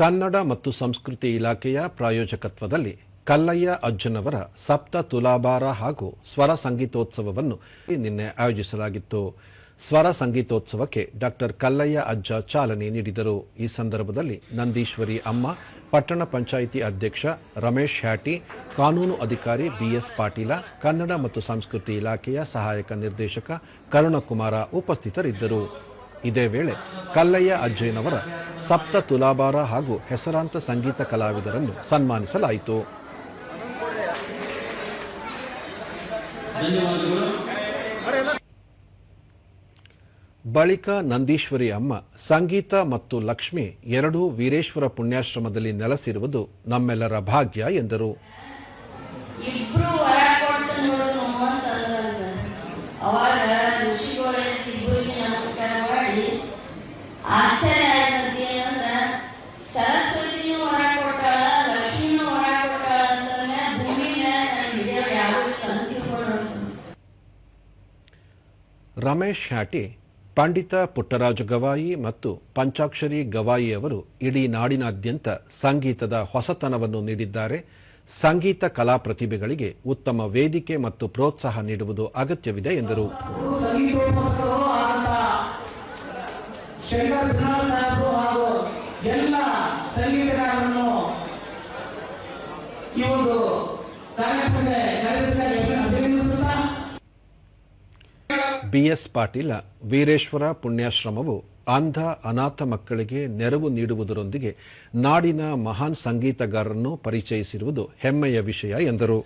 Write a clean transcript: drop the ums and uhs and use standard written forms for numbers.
ಕನ್ನಡ ಮತ್ತು ಸಂಸ್ಕೃತಿ ಇಲಾಖೆಯ ಪ್ರಾಯೋಜಕತ್ವದಲ್ಲಿ ಕಲ್ಲಯ್ಯ ಅಜ್ಜನವರ ಸಪ್ತ ತುಲಾಭಾರ ಹಾಗೂ ಸ್ವರ ಸಂಗೀತೋತ್ಸವವನ್ನು ನಿನ್ನೆ ಆಯೋಜಿಸಲಾಗಿತ್ತು. ಸ್ವರ ಸಂಗೀತೋತ್ಸವಕ್ಕೆ ಡಾಕ್ಟರ್ ಕಲ್ಲಯ್ಯ ಅಜ್ಜ ಚಾಲನೆ ನೀಡಿದರು. ಈ ಸಂದರ್ಭದಲ್ಲಿ ನಂದೀಶ್ವರಿ ಅಮ್ಮ, ಪಟ್ಟಣ ಪಂಚಾಯಿತಿ ಅಧ್ಯಕ್ಷ ರಮೇಶ್ ಹ್ಯಾಟಿ, ಕಾನೂನು ಅಧಿಕಾರಿ ಬಿಎಸ್ ಪಾಟೀಲ, ಕನ್ನಡ ಮತ್ತು ಸಂಸ್ಕೃತಿ ಇಲಾಖೆಯ ಸಹಾಯಕ ನಿರ್ದೇಶಕ ಕರುಣಕುಮಾರ ಉಪಸ್ಥಿತರಿದ್ದರು. ಇದೇ ವೇಳೆ ಕಲ್ಲಯ್ಯ ಅಜ್ಜನವರ ಸಪ್ತ ತುಲಾಭಾರ ಹಾಗೂ ಹೆಸರಾಂತ ಸಂಗೀತ ಕಲಾವಿದರನ್ನು ಸನ್ಮಾನಿಸಲಾಯಿತು. ಬಳಿಕ ನಂದೀಶ್ವರಿ ಅಮ್ಮ, ಸಂಗೀತ ಮತ್ತು ಲಕ್ಷ್ಮಿ ಎರಡೂ ವೀರೇಶ್ವರ ಪುಣ್ಯಾಶ್ರಮದಲ್ಲಿ ನೆಲೆಸಿರುವುದು ನಮ್ಮೆಲ್ಲರ ಭಾಗ್ಯ ಎಂದರು. ರಮೇಶ್ ಹ್ಯಾಟಿ, ಪಂಡಿತ ಪುಟ್ಟರಾಜು ಗವಾಯಿ ಮತ್ತು ಪಂಚಾಕ್ಷರಿ ಗವಾಯಿ ಅವರು ಇಡೀ ನಾಡಿನಾದ್ಯಂತ ಸಂಗೀತದ ಹೊಸತನವನ್ನು ನೀಡಿದ್ದಾರೆ. ಸಂಗೀತ ಕಲಾ ಪ್ರತಿಭೆಗಳಿಗೆ ಉತ್ತಮ ವೇದಿಕೆ ಮತ್ತು ಪ್ರೋತ್ಸಾಹ ನೀಡುವುದು ಅಗತ್ಯವಿದೆ ಎಂದರು. ಬಿಎಸ್ ಪಾಟೀಲ, ವೀರೇಶ್ವರ ಪುಣ್ಯಾಶ್ರಮವು ಅಂಧ ಅನಾಥ ಮಕ್ಕಳಿಗೆ ನೆರವು ನೀಡುವುದರೊಂದಿಗೆ ನಾಡಿನ ಮಹಾನ್ ಸಂಗೀತಗಾರರನ್ನು ಪರಿಚಯಿಸಿರುವುದು ಹೆಮ್ಮೆಯ ವಿಷಯ ಎಂದರು.